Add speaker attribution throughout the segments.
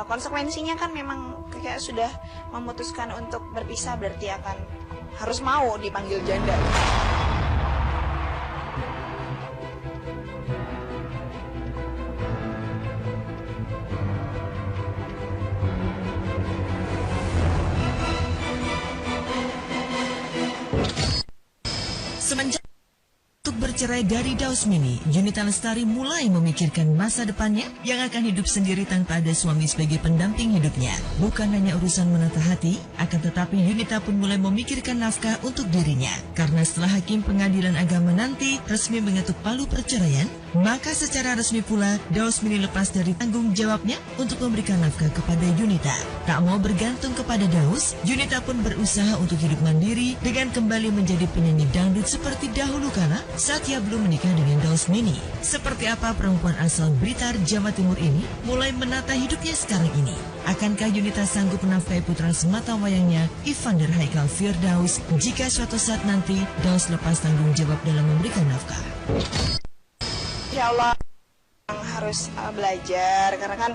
Speaker 1: konsekuensinya kan memang kayak sudah memutuskan untuk berpisah, berarti akan harus mau dipanggil janda.
Speaker 2: Semenjak untuk bercerai dari Dausmini, Junita Lestari mulai memikirkan masa depannya yang akan hidup sendiri tanpa ada suami sebagai pendamping hidupnya. Bukan hanya urusan menata hati, akan tetapi Junita pun mulai memikirkan nafkah untuk dirinya. Karena setelah Hakim Pengadilan Agama nanti resmi mengetuk palu perceraian, maka secara resmi pula Dausmini lepas dari tanggung jawabnya untuk memberikan nafkah kepada Junita. Tak mau bergantung kepada Daus, Junita pun berusaha untuk hidup mandiri dengan kembali menjadi penyanyi dangdut seperti dahulu kala saat ia belum menikah dengan Dausmini. Seperti apa perempuan asal Blitar, Jawa Timur ini mulai menata hidupnya sekarang ini? Akankah Junita sanggup menafkahi putra semata wayangnya, Evander Haikal Firdaus, jika suatu saat nanti Daus lepas tanggung jawab dalam memberikan nafkah?
Speaker 1: Insya Allah harus belajar, karena kan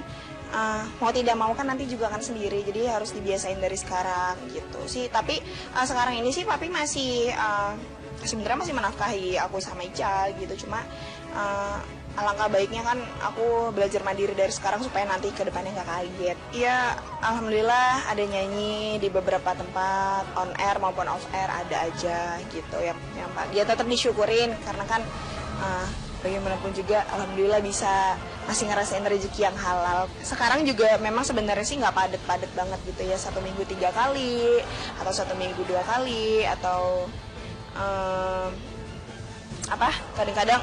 Speaker 1: mau tidak mau kan nanti juga akan sendiri, jadi harus dibiasain dari sekarang gitu sih. Tapi sekarang ini sih papi masih sebenarnya masih menafkahi aku sama Ical gitu, cuma alangkah baiknya kan aku belajar mandiri dari sekarang supaya nanti ke depannya nggak kaget. Iya, alhamdulillah ada nyanyi di beberapa tempat, on air maupun off air ada aja gitu yang ya tetap disyukurin, karena kan bagaimanapun juga alhamdulillah bisa masih ngerasain rezeki yang halal. Sekarang juga memang sebenarnya sih nggak padat-padat banget gitu ya, 1 minggu 3 kali atau 1 minggu 2 kali atau kadang-kadang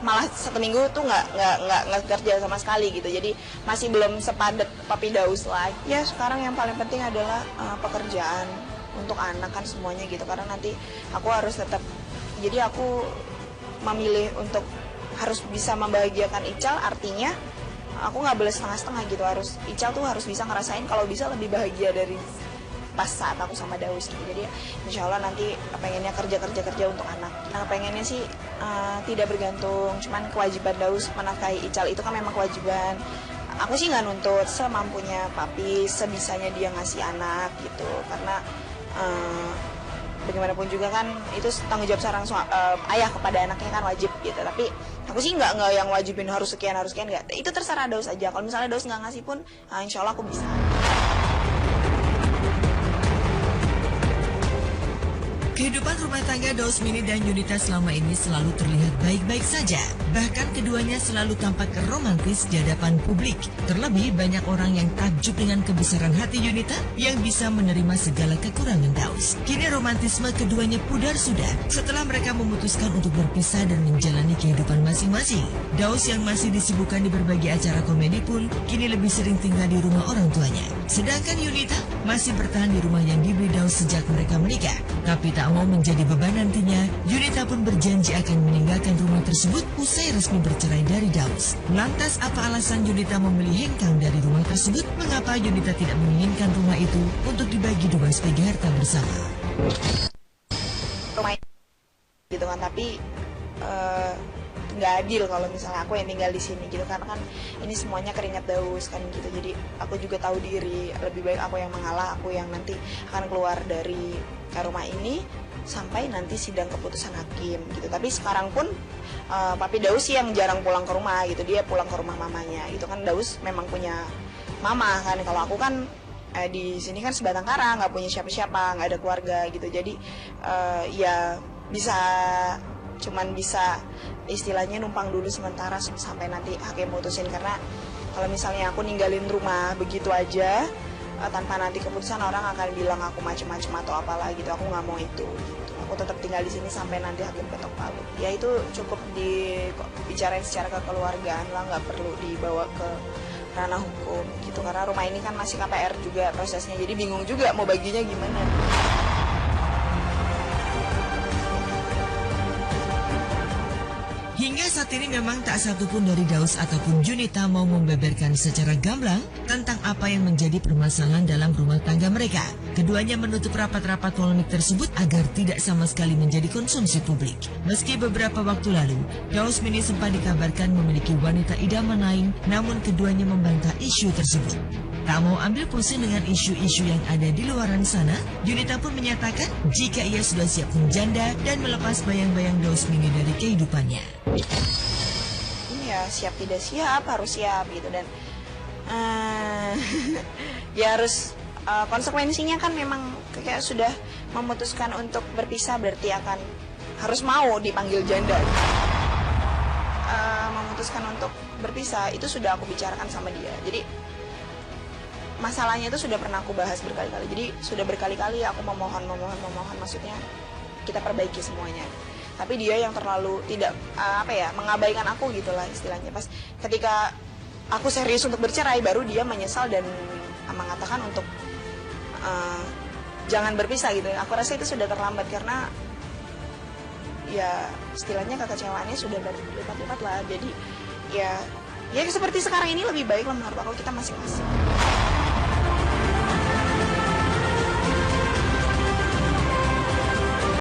Speaker 1: malah 1 minggu tuh nggak kerja sama sekali gitu. Jadi masih belum sepadat Papi Daus lagi. Ya sekarang yang paling penting adalah pekerjaan untuk anak kan semuanya gitu, karena nanti aku harus tetap, jadi aku memilih untuk harus bisa membahagiakan Ical, artinya aku nggak boleh setengah-setengah gitu. Ical tuh harus bisa ngerasain kalau bisa lebih bahagia dari pas saat aku sama Daus gitu. Jadi insya Allah nanti pengennya kerja untuk anak. Pengennya sih tidak bergantung, cuman kewajiban Daus menafkahi Ical itu kan memang kewajiban. Aku sih nggak nuntut, semampunya papi, sebisanya dia ngasih anak gitu, karena bagaimanapun juga kan itu tanggung jawab seorang ayah kepada anaknya kan wajib gitu. Tapi aku sih nggak yang wajibin harus sekian nggak. Itu terserah Daus aja. Kalau misalnya Daus nggak ngasih pun, insya Allah aku bisa.
Speaker 2: Kehidupan rumah tangga Dausmini dan Junita selama ini selalu terlihat baik-baik saja. Bahkan keduanya selalu tampak romantis di hadapan publik. Terlebih banyak orang yang takjub dengan kebesaran hati Junita yang bisa menerima segala kekurangan Daus. Kini romantisme keduanya pudar sudah setelah mereka memutuskan untuk berpisah dan menjalani kehidupan masing-masing. Daus yang masih disibukkan di berbagai acara komedi pun kini lebih sering tinggal di rumah orang tuanya. Sedangkan Junita masih bertahan di rumah yang dibeli Daus sejak mereka menikah. Tapi tak mau menjadi beban nantinya, Junita pun berjanji akan meninggalkan rumah tersebut usai resmi bercerai dari Daus. Lantas apa alasan Junita memilih hengkang dari rumah tersebut? Mengapa Junita tidak menginginkan rumah itu untuk dibagi 2 sebagai harta bersama?
Speaker 1: Rumah gitu kan, tapi nggak adil kalau misalnya aku yang tinggal di sini gitu, karena kan ini semuanya keringat Daus kan gitu. Jadi aku juga tahu diri, lebih baik aku yang mengalah, aku yang nanti akan keluar dari rumah ini sampai nanti sidang keputusan hakim gitu. Tapi sekarang pun Papi Daus yang jarang pulang ke rumah gitu, dia pulang ke rumah mamanya gitu kan. Daus memang punya mama kan, kalau aku kan di sini kan sebatang kara, nggak punya siapa-siapa, nggak ada keluarga gitu. Jadi ya cuman bisa istilahnya numpang dulu sementara sampai nanti hakim mutusin. Karena kalau misalnya aku ninggalin rumah begitu aja tanpa nanti keputusan, orang akan bilang aku macem-macem atau apalah gitu. Aku nggak mau itu gitu. Aku tetap tinggal di sini sampai nanti hakim ketok palu. Ya itu cukup dibicarain secara kekeluargaan lah, nggak perlu dibawa ke ranah hukum gitu. Karena rumah ini kan masih KPR juga prosesnya, jadi bingung juga mau baginya gimana.
Speaker 2: Hingga saat ini memang tak satupun dari Daus ataupun Junita mau membeberkan secara gamblang tentang apa yang menjadi permasalahan dalam rumah tangga mereka. Keduanya menutup rapat-rapat polemik tersebut agar tidak sama sekali menjadi konsumsi publik. Meski beberapa waktu lalu, Dausmini sempat dikabarkan memiliki wanita idaman lain, namun keduanya membantah isu tersebut. Tak mau ambil pusing dengan isu-isu yang ada di luaran sana, Junita pun menyatakan jika ia sudah siap menjanda dan melepas bayang-bayang Daus Mini dari kehidupannya.
Speaker 1: Ini ya siap tidak siap, harus siap gitu. Dan ya harus konsekuensinya kan memang kayak sudah memutuskan untuk berpisah, berarti akan harus mau dipanggil janda. Memutuskan untuk berpisah itu sudah aku bicarakan sama dia. Jadi masalahnya itu sudah pernah aku bahas berkali-kali. Jadi sudah berkali-kali aku memohon, maksudnya kita perbaiki semuanya. Tapi dia yang terlalu tidak mengabaikan aku gitulah istilahnya. Pas ketika aku serius untuk bercerai, baru dia menyesal dan mengatakan untuk jangan berpisah gitu. Aku rasa itu sudah terlambat karena ya istilahnya kekecewaannya sudah berlipat-lipat lah. Jadi ya seperti sekarang ini lebih baik lah menurut aku kita masing-masing.